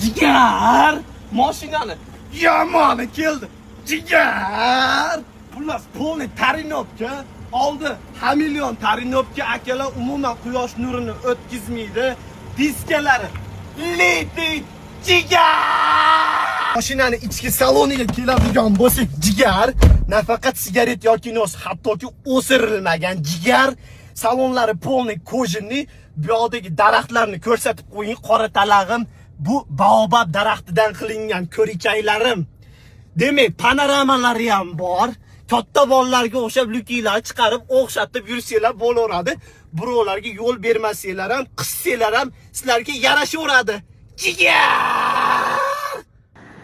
Jigar, mashinani yomoni keldi. Jigar, pullas polni tarinobga oldi. 1 million tarinobga akalar umuman quyosh nurini o'tkazmaydi. Diskalari liti jigar. Mashinani ichki saloniga keladigan bo'lsak, jigar, nafaqat sigaret yoki nos, hattoki o'sirilmagan jigar, salonlari polni kojinli, bu yoqdagi daraxtlarni ko'rsatib qo'ying, qora talag'im. Bu baobab daraxtidan qilingan ko'rikaylarim. Demak, panoramalari ham bor. Katta bolalarga o'xshab lukilar chiqarib o'xshatib yursanglar bo'laveradi. Birovlarga yo'l bermasanglar ham, qissanglar ham sizlarga yarashaveradi. Jigar!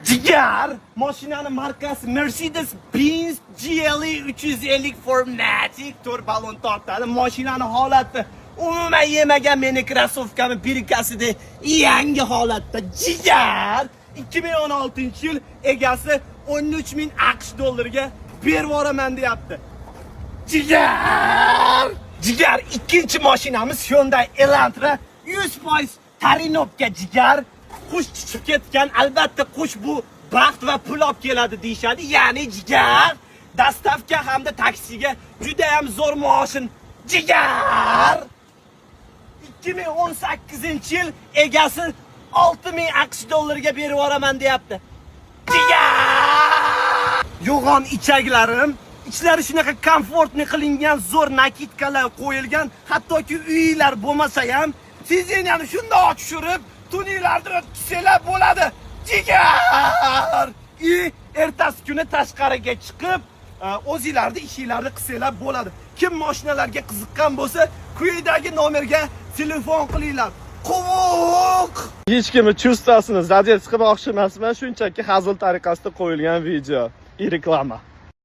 Jigar! Mashinani markasi Mercedes-Benz GLE 350 Formatic 4 ballon tortadi. Mashinani holati umuman yemagan meni krossovkami birikasida yangi holatda. Jigar 2016-yil egasi 13.000 AQSh dollariga berib yuboraman deyapti. Jigar! Jigar, ikkinchi mashinamiz Hyundai Elantra 100% tarinobga jigar. Qush tushib ketgan, albatta qush bu baxt va pul olib keladi deyshadi. Ya'ni jigar dastavka hamda taksiga juda ham zo'r maoshin. Jigar! 2018-yil egasi 6.000 AQSh dollariga berib yuboraman deyapti. Jigar! Yo'g'on ichaklarim, ichlari shunaqa komfortni qilingan zo'r nakidkalar qo'yilgan, hattoki uylar bo'lmasa ham sizni ham shunday tushirib, tuninglarda tutsanglar bo'ladi. Jigar! Ertasi kuni tashqariga chiqib, o'zingizlarning ishinglarni qilsanglar bo'ladi. Kim mashinalarga qiziqqan bo'lsa, quyidagi nomerga telefon qilinglar. Qo'q! Hech kimni chustasini zadet qilib o'xshamasman, shunchaki hazil tariqasida qo'yilgan video. Reklama.